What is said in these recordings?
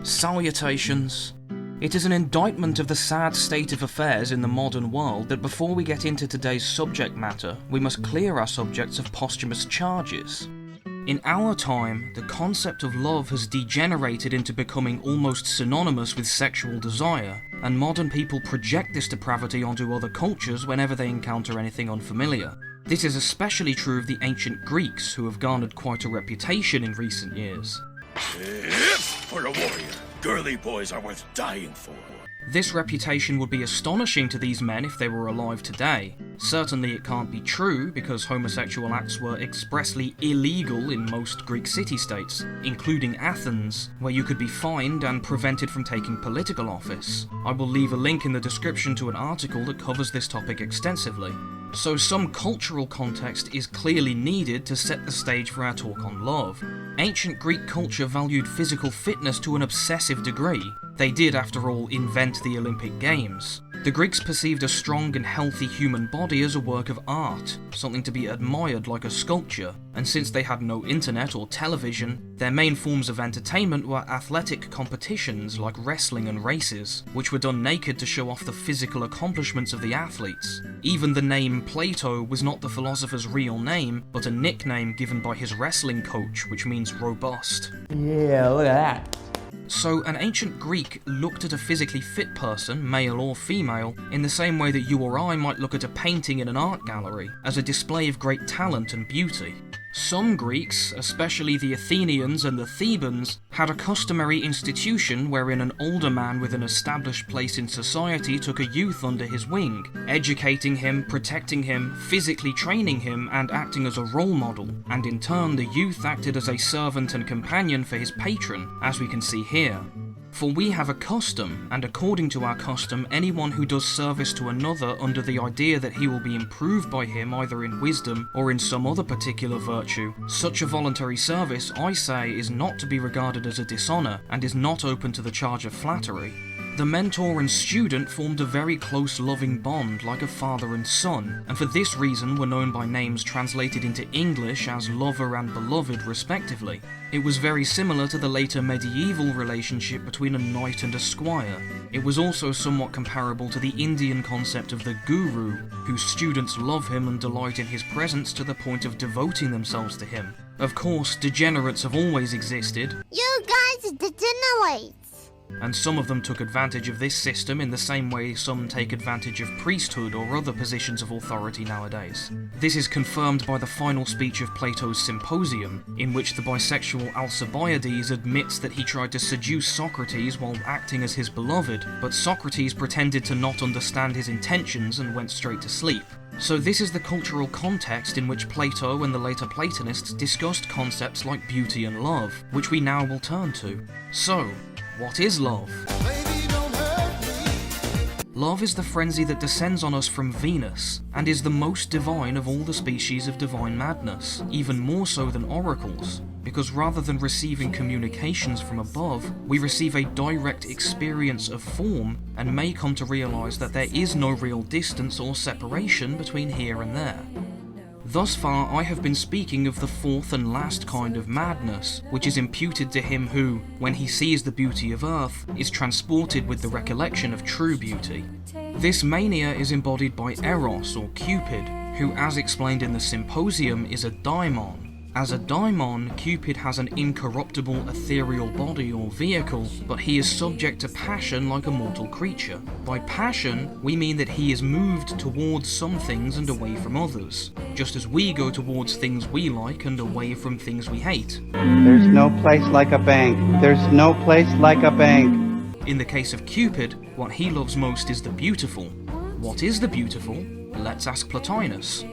Salutations. It is an indictment of the sad state of affairs in the modern world that before we get into today's subject matter, we must clear our subjects of posthumous charges. In our time, the concept of love has degenerated into becoming almost synonymous with sexual desire, and modern people project this depravity onto other cultures whenever they encounter anything unfamiliar. This is especially true of the ancient Greeks, who have garnered quite a reputation in recent years. For a warrior, girly boys are worth dying for. This reputation would be astonishing to these men if they were alive today. Certainly it can't be true, because homosexual acts were expressly illegal in most Greek city-states, including Athens, where you could be fined and prevented from taking political office. I will leave a link in the description to an article that covers this topic extensively. So some cultural context is clearly needed to set the stage for our talk on love. Ancient Greek culture valued physical fitness to an obsessive degree. They did, after all, invent the Olympic Games. The Greeks perceived a strong and healthy human body as a work of art, something to be admired like a sculpture, and since they had no internet or television, their main forms of entertainment were athletic competitions like wrestling and races, which were done naked to show off the physical accomplishments of the athletes. Even the name Plato was not the philosopher's real name, but a nickname given by his wrestling coach, which means robust. Yeah, look at that. So an ancient Greek looked at a physically fit person, male or female, in the same way that you or I might look at a painting in an art gallery, as a display of great talent and beauty. Some Greeks, especially the Athenians and the Thebans, had a customary institution wherein an older man with an established place in society took a youth under his wing, educating him, protecting him, physically training him, and acting as a role model, and in turn the youth acted as a servant and companion for his patron, as we can see here. For we have a custom, and according to our custom, anyone who does service to another under the idea that he will be improved by him either in wisdom or in some other particular virtue, such a voluntary service, I say, is not to be regarded as a dishonour, and is not open to the charge of flattery. The mentor and student formed a very close loving bond, like a father and son, and for this reason were known by names translated into English as lover and beloved respectively. It was very similar to the later medieval relationship between a knight and a squire. It was also somewhat comparable to the Indian concept of the guru, whose students love him and delight in his presence to the point of devoting themselves to him. Of course, degenerates have always existed. You guys degenerate! And some of them took advantage of this system in the same way some take advantage of priesthood or other positions of authority nowadays. This is confirmed by the final speech of Plato's Symposium, in which the bisexual Alcibiades admits that he tried to seduce Socrates while acting as his beloved, but Socrates pretended to not understand his intentions and went straight to sleep. So this is the cultural context in which Plato and the later Platonists discussed concepts like beauty and love, which we now will turn to. So, what is love? Love is the frenzy that descends on us from Venus, and is the most divine of all the species of divine madness, even more so than oracles, because rather than receiving communications from above, we receive a direct experience of form, and may come to realise that there is no real distance or separation between here and there. Thus far, I have been speaking of the fourth and last kind of madness, which is imputed to him who, when he sees the beauty of earth, is transported with the recollection of true beauty. This mania is embodied by Eros, or Cupid, who, as explained in the Symposium, is a daimon. As a daimon, Cupid has an incorruptible ethereal body or vehicle, but he is subject to passion like a mortal creature. By passion, we mean that he is moved towards some things and away from others, just as we go towards things we like and away from things we hate. There's no place like a bank. There's no place like a bank. In the case of Cupid, what he loves most is the beautiful. What is the beautiful? Let's ask Plotinus.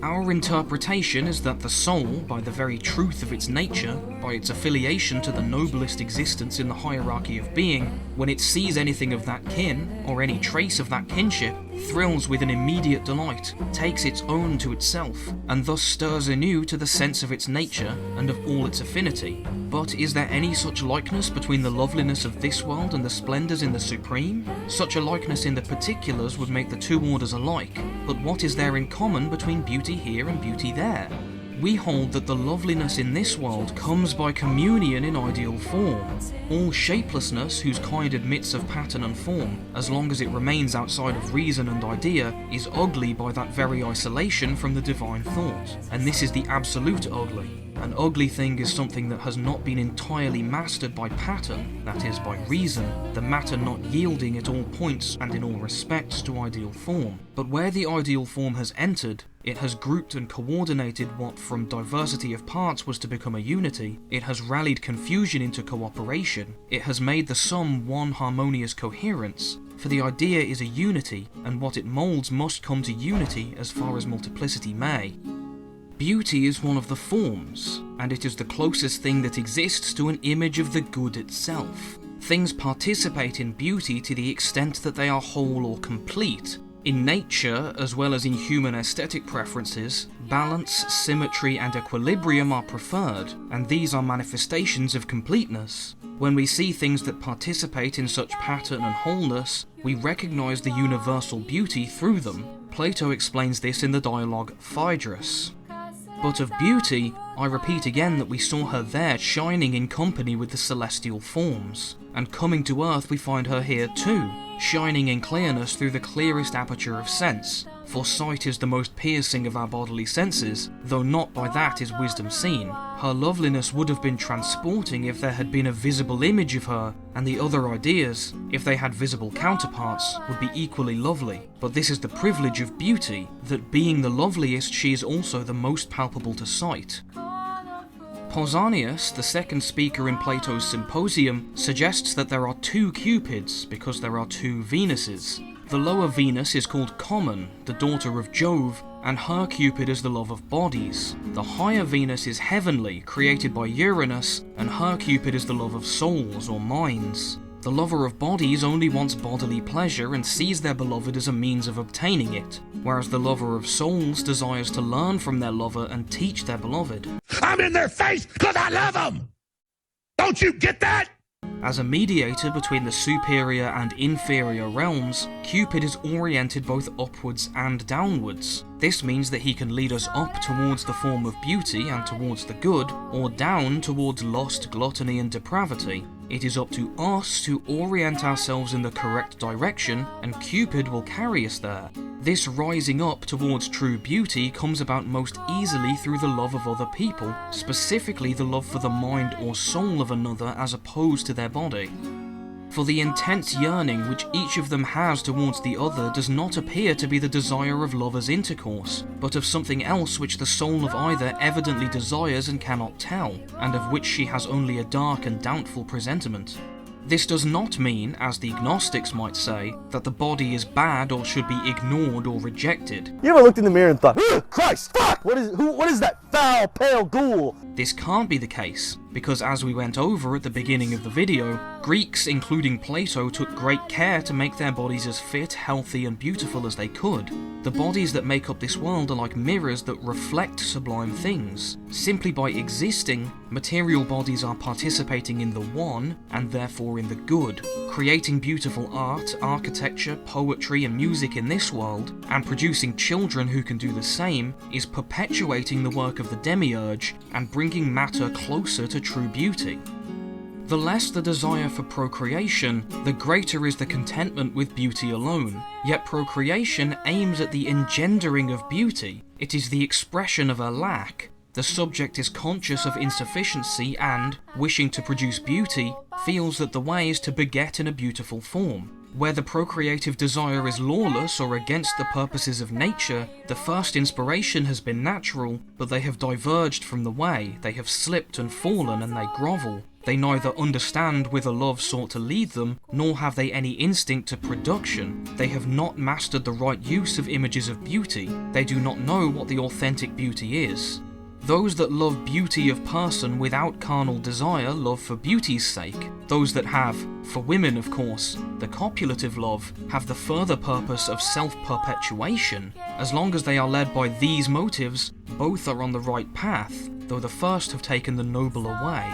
Our interpretation is that the soul, by the very truth of its nature, by its affiliation to the noblest existence in the hierarchy of being, when it sees anything of that kin, or any trace of that kinship, thrills with an immediate delight, takes its own to itself, and thus stirs anew to the sense of its nature and of all its affinity. But is there any such likeness between the loveliness of this world and the splendours in the supreme? Such a likeness in the particulars would make the two orders alike, but what is there in common between beauty here and beauty there? We hold that the loveliness in this world comes by communion in ideal form. All shapelessness, whose kind admits of pattern and form, as long as it remains outside of reason and idea, is ugly by that very isolation from the divine thought. And this is the absolute ugly. An ugly thing is something that has not been entirely mastered by pattern, that is, by reason, the matter not yielding at all points and in all respects to ideal form. But where the ideal form has entered, it has grouped and coordinated what from diversity of parts was to become a unity, it has rallied confusion into cooperation, it has made the sum one harmonious coherence, for the idea is a unity, and what it moulds must come to unity as far as multiplicity may. Beauty is one of the forms, and it is the closest thing that exists to an image of the good itself. Things participate in beauty to the extent that they are whole or complete. In nature, as well as in human aesthetic preferences, balance, symmetry and equilibrium are preferred, and these are manifestations of completeness. When we see things that participate in such pattern and wholeness, we recognize the universal beauty through them. Plato explains this in the dialogue Phaedrus. But of beauty, I repeat again that we saw her there shining in company with the celestial forms, and coming to earth we find her here too, shining in clearness through the clearest aperture of sense, for sight is the most piercing of our bodily senses, though not by that is wisdom seen. Her loveliness would have been transporting if there had been a visible image of her, and the other ideas, if they had visible counterparts, would be equally lovely. But this is the privilege of beauty, that being the loveliest she is also the most palpable to sight. Pausanias, the second speaker in Plato's Symposium, suggests that there are two Cupids because there are two Venuses. The lower Venus is called Common, the daughter of Jove, and her Cupid is the love of bodies. The higher Venus is Heavenly, created by Uranus, and her Cupid is the love of souls or minds. The lover of bodies only wants bodily pleasure and sees their beloved as a means of obtaining it, whereas the lover of souls desires to learn from their lover and teach their beloved. I'm in their face because I love them! Don't you get that? As a mediator between the superior and inferior realms, Cupid is oriented both upwards and downwards. This means that he can lead us up towards the form of beauty and towards the good, or down towards lust, gluttony and depravity. It is up to us to orient ourselves in the correct direction, and Cupid will carry us there. This rising up towards true beauty comes about most easily through the love of other people, specifically the love for the mind or soul of another as opposed to their body. For the intense yearning which each of them has towards the other does not appear to be the desire of lovers' intercourse, but of something else which the soul of either evidently desires and cannot tell, and of which she has only a dark and doubtful presentiment. This does not mean, as the agnostics might say, that the body is bad or should be ignored or rejected. You ever looked in the mirror and thought, Christ, fuck, what is that foul, pale ghoul? This can't be the case, because as we went over at the beginning of the video, Greeks, including Plato, took great care to make their bodies as fit, healthy and beautiful as they could. The bodies that make up this world are like mirrors that reflect sublime things. Simply by existing, material bodies are participating in the one, and therefore in the good, creating beautiful art, architecture, poetry and music in this world, and producing children who can do the same, is perpetuating the work of the demiurge, and bringing matter closer to true beauty. The less the desire for procreation, the greater is the contentment with beauty alone. Yet procreation aims at the engendering of beauty. It is the expression of a lack. The subject is conscious of insufficiency and, wishing to produce beauty, feels that the way is to beget in a beautiful form. Where the procreative desire is lawless or against the purposes of nature, the first inspiration has been natural, but they have diverged from the way, they have slipped and fallen and they grovel. They neither understand whither love sought to lead them, nor have they any instinct to production. They have not mastered the right use of images of beauty. They do not know what the authentic beauty is. Those that love beauty of person without carnal desire love for beauty's sake. Those that have, for women of course, the copulative love, have the further purpose of self-perpetuation. As long as they are led by these motives, both are on the right path, though the first have taken the nobler way.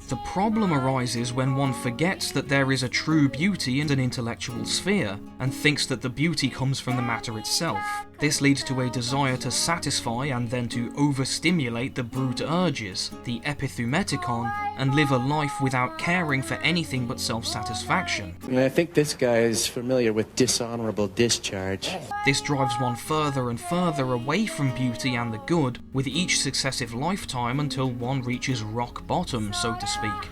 The problem arises when one forgets that there is a true beauty in an intellectual sphere, and thinks that the beauty comes from the matter itself. This leads to a desire to satisfy and then to overstimulate the brute urges, the epithumeticon, and live a life without caring for anything but self-satisfaction. And I think this guy is familiar with dishonorable discharge. This drives one further and further away from beauty and the good with each successive lifetime until one reaches rock bottom, so to speak.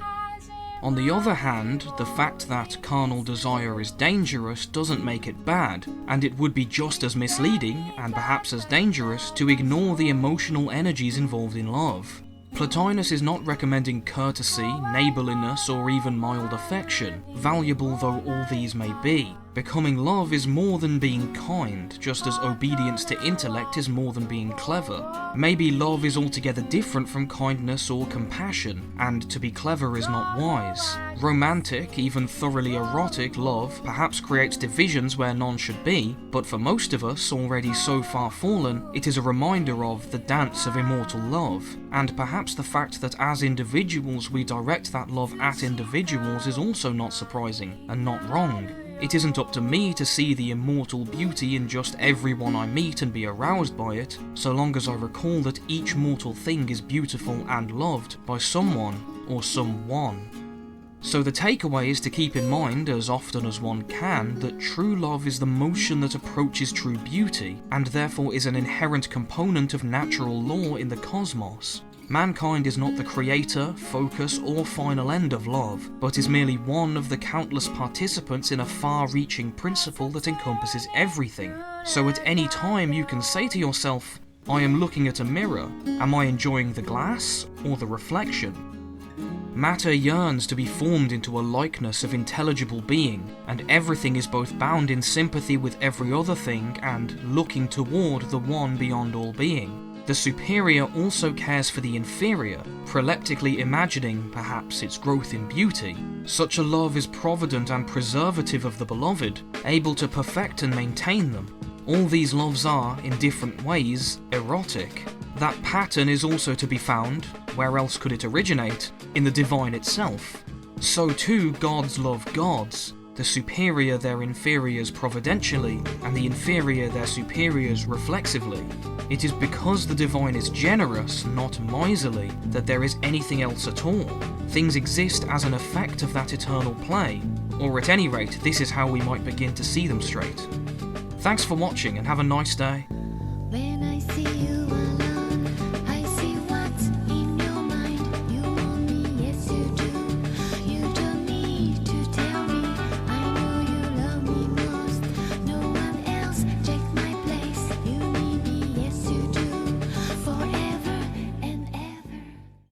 On the other hand, the fact that carnal desire is dangerous doesn't make it bad, and it would be just as misleading, and perhaps as dangerous, to ignore the emotional energies involved in love. Plotinus is not recommending courtesy, neighbourliness, or even mild affection, valuable though all these may be. Becoming love is more than being kind, just as obedience to intellect is more than being clever. Maybe love is altogether different from kindness or compassion, and to be clever is not wise. Romantic, even thoroughly erotic love perhaps creates divisions where none should be, but for most of us, already so far fallen, it is a reminder of the dance of immortal love, and perhaps the fact that as individuals we direct that love at individuals is also not surprising, and not wrong. It isn't up to me to see the immortal beauty in just everyone I meet and be aroused by it, so long as I recall that each mortal thing is beautiful and loved by someone or someone. So the takeaway is to keep in mind, as often as one can, that true love is the motion that approaches true beauty, and therefore is an inherent component of natural law in the cosmos. Mankind is not the creator, focus, or final end of love, but is merely one of the countless participants in a far-reaching principle that encompasses everything. So at any time you can say to yourself, I am looking at a mirror. Am I enjoying the glass or the reflection? Matter yearns to be formed into a likeness of intelligible being, and everything is both bound in sympathy with every other thing and looking toward the one beyond all being. The superior also cares for the inferior, proleptically imagining, perhaps, its growth in beauty. Such a love is provident and preservative of the beloved, able to perfect and maintain them. All these loves are, in different ways, erotic. That pattern is also to be found, where else could it originate, in the divine itself. So too gods love gods, the superior their inferiors providentially, and the inferior their superiors reflexively. It is because the divine is generous, not miserly, that there is anything else at all. Things exist as an effect of that eternal play, or at any rate, this is how we might begin to see them straight. Thanks for watching and have a nice day.